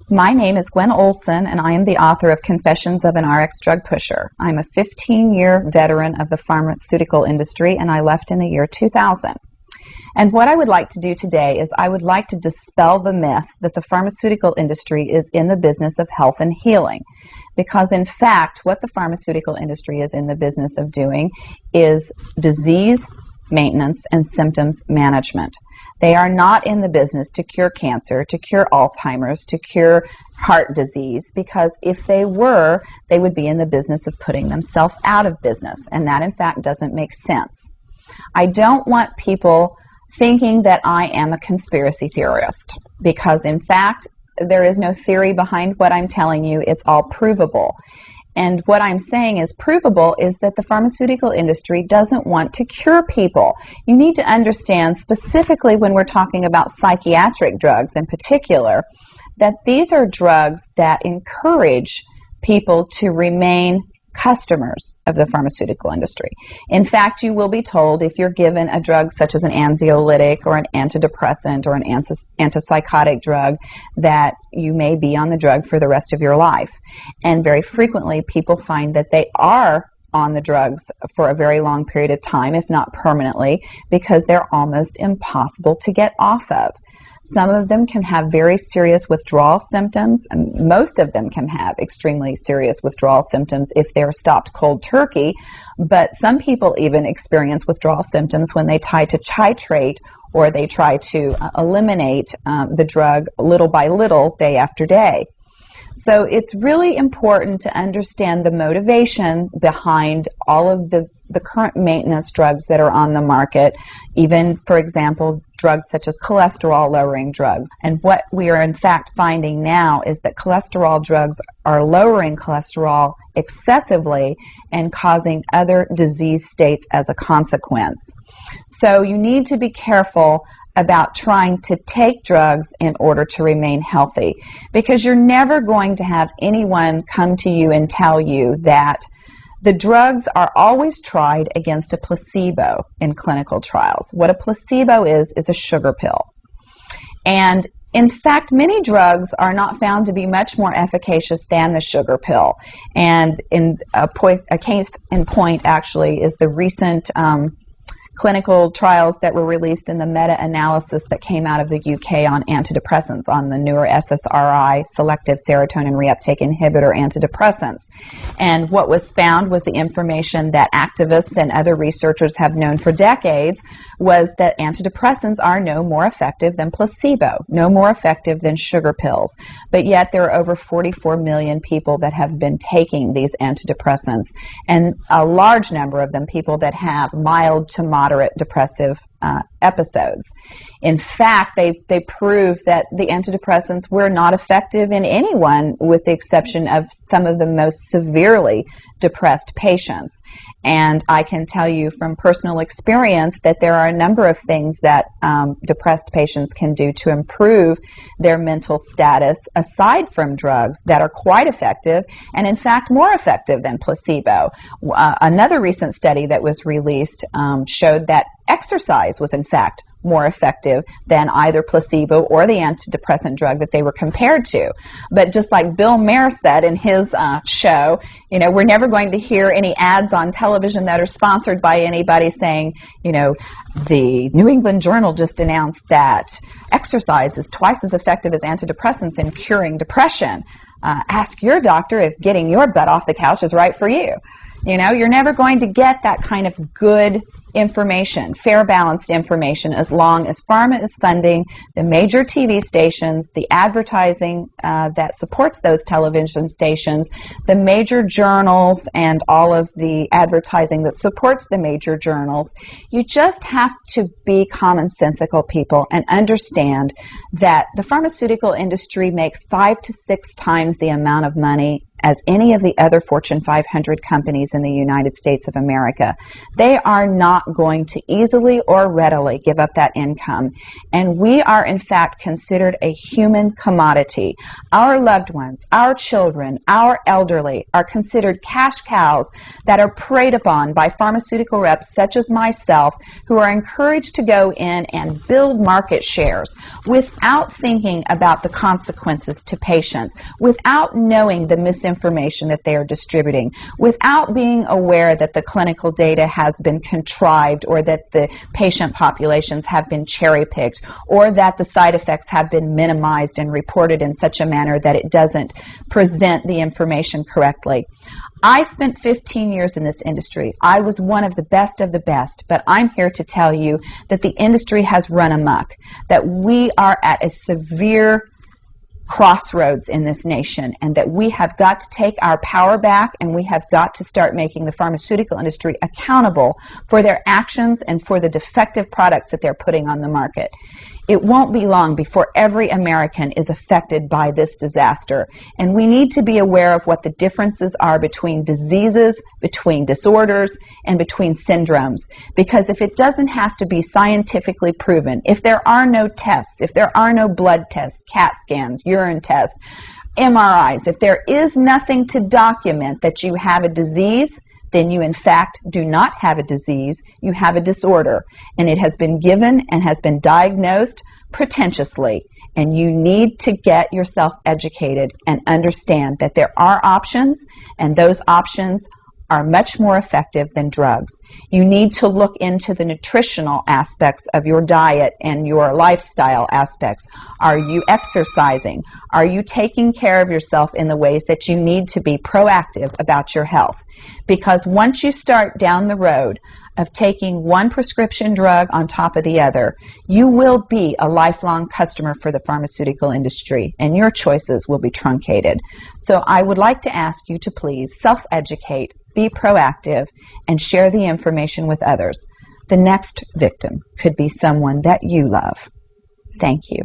My name is Gwen Olson, and I am the author of Confessions of an RX Drug Pusher. I'm a 15-year veteran of the pharmaceutical industry, and I left in the year 2000. And what I would like to do today is I would like to dispel the myth that the pharmaceutical industry is in the business of health and healing. Because in fact, what the pharmaceutical industry is in the business of doing is disease maintenance and symptoms management. They are not in the business to cure cancer, to cure Alzheimer's, to cure heart disease, because if they were, they would be in the business of putting themselves out of business, and that in fact doesn't make sense. I don't want people thinking that I am a conspiracy theorist, because in fact there is no theory behind what I'm telling you. It's all provable. And what I'm saying is provable is that the pharmaceutical industry doesn't want to cure people. You need to understand, specifically when we're talking about psychiatric drugs in particular, that these are drugs that encourage people to remain customers of the pharmaceutical industry. In fact, you will be told if you're given a drug such as an anxiolytic or an antidepressant or an antipsychotic drug that you may be on the drug for the rest of your life. And very frequently people find that they are on the drugs for a very long period of time, if not permanently, because they're almost impossible to get off of. Some of them can have very serious withdrawal symptoms, and most of them can have extremely serious withdrawal symptoms if they're stopped cold turkey, but some people even experience withdrawal symptoms when they try to titrate or they try to eliminate the drug little by little, day after day. So it's really important to understand the motivation behind all of the current maintenance drugs that are on the market, even, for example, drugs such as cholesterol-lowering drugs. And what we are in fact finding now is that cholesterol drugs are lowering cholesterol excessively and causing other disease states as a consequence. So you need to be careful about trying to take drugs in order to remain healthy, because you're never going to have anyone come to you and tell you that the drugs are always tried against a placebo in clinical trials. What a placebo is a sugar pill. And in fact, many drugs are not found to be much more efficacious than the sugar pill. And in a case in point actually is the recent clinical trials that were released in the meta-analysis that came out of the UK on antidepressants, on the newer SSRI, selective serotonin reuptake inhibitor antidepressants. And what was found was the information that activists and other researchers have known for decades, was that antidepressants are no more effective than placebo, no more effective than sugar pills. But yet there are over 44 million people that have been taking these antidepressants, and a large number of them people that have mild to moderate depressive episodes. In fact, they prove that the antidepressants were not effective in anyone with the exception of some of the most severely depressed patients. And I can tell you from personal experience that there are a number of things that depressed patients can do to improve their mental status aside from drugs that are quite effective and in fact more effective than placebo. Another recent study that was released showed that exercise was in fact more effective than either placebo or the antidepressant drug that they were compared to. But just like Bill Maher said in his show, you know, we're never going to hear any ads on television that are sponsored by anybody saying, you know, the New England Journal just announced that exercise is twice as effective as antidepressants in curing depression. Ask your doctor if getting your butt off the couch is right for you. You know, you're never going to get that kind of good information, fair, balanced information, as long as pharma is funding the major TV stations, the advertising that supports those television stations, the major journals, and all of the advertising that supports the major journals. You just have to be commonsensical people and understand that the pharmaceutical industry makes 5 to 6 times the amount of money as any of the other Fortune 500 companies in the United States of America. They are not going to easily or readily give up that income. And we are, in fact, considered a human commodity. Our loved ones, our children, our elderly are considered cash cows that are preyed upon by pharmaceutical reps such as myself, who are encouraged to go in and build market shares without thinking about the consequences to patients, without knowing the misinformation that they are distributing, without being aware that the clinical data has been contrived, or that the patient populations have been cherry-picked, or that the side effects have been minimized and reported in such a manner that it doesn't present the information correctly. I spent 15 years in this industry. I was one of the best, but I'm here to tell you that the industry has run amok, that we are at a severe crossroads in this nation, and that we have got to take our power back, and we have got to start making the pharmaceutical industry accountable for their actions and for the defective products that they're putting on the market. It won't be long before every American is affected by this disaster, and we need to be aware of what the differences are between diseases, between disorders, and between syndromes. Because if it doesn't have to be scientifically proven, if there are no tests, if there are no blood tests, CAT scans, urine tests, MRIs, if there is nothing to document that you have a disease, then you in fact do not have a disease, you have a disorder, and it has been given and has been diagnosed pretentiously, and you need to get yourself educated and understand that there are options, and those options are much more effective than drugs. You need to look into the nutritional aspects of your diet and your lifestyle aspects. Are you exercising? Are you taking care of yourself in the ways that you need to be proactive about your health? Because once you start down the road of taking one prescription drug on top of the other, you will be a lifelong customer for the pharmaceutical industry, and your choices will be truncated. So I would like to ask you to please self-educate, be proactive, and share the information with others. The next victim could be someone that you love. Thank you.